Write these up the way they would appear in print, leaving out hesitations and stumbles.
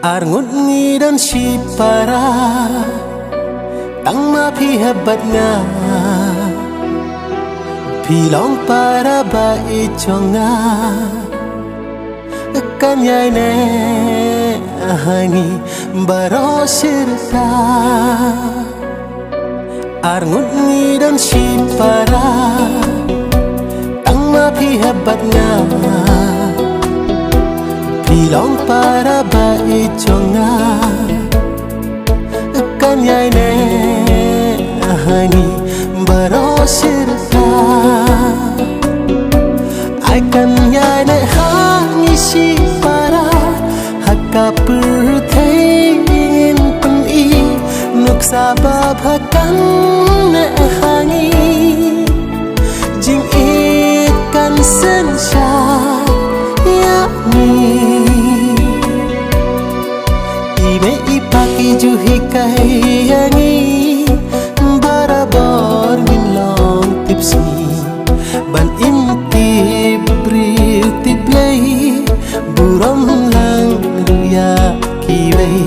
Arngut ngi dan si para tang ma phi hebat nga phi long para ba e chonga kan yai ne hangi baro sirta Arngut ngi dan si para tang ma phi hebat nga Pilong para bai chonga kan yai ne hani baro sirta ai kan yai ne hani si para hakka pur thei ingin pen I nuk sabab hakan ne hani jing ikan sensha ya ni Ipaki juhi kayangi barabor min long tipsi ban inti bril tiblai buram lang ruya kiwai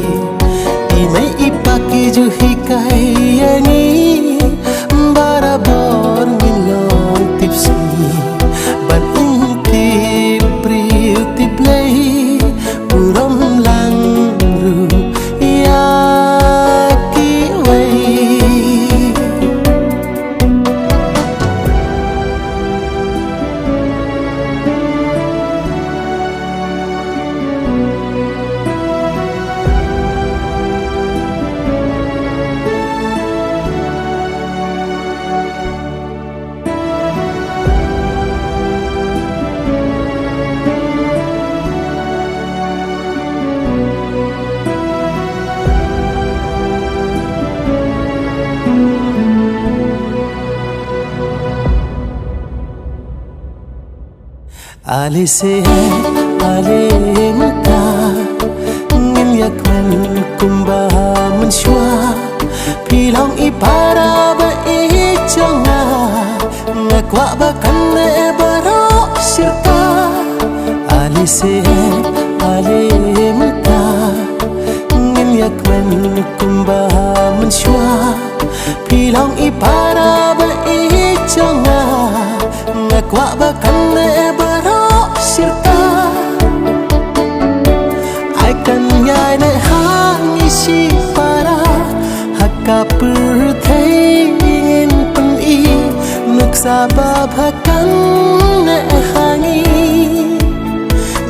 imai ipaki juhi kayangi barabor min long tipsi ban inti bril tiblai buram lang Ali se ali mta ngin yak men kumba men shwa pilong ipara ba I changa ngakwa ba kan ne baro sirta Ali se ali mta ngin yak men kumba men shwa pilong ipara ba I changa ngakwa ba kan ne sirta ai kan yai ne hangi si para hakka pur thei ingin pen I nuk sabab hakan ne hangi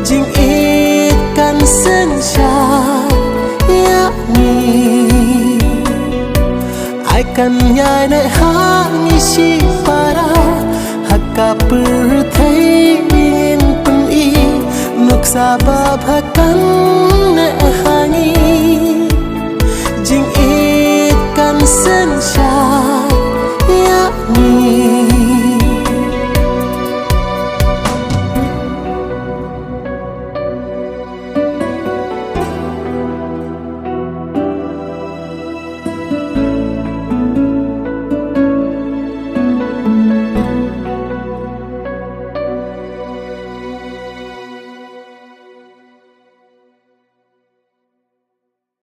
jing ikan sensha ya ni ai kan yai ne hangi si para hakka pur thei nuk sabab hakan ne hangi jing ikan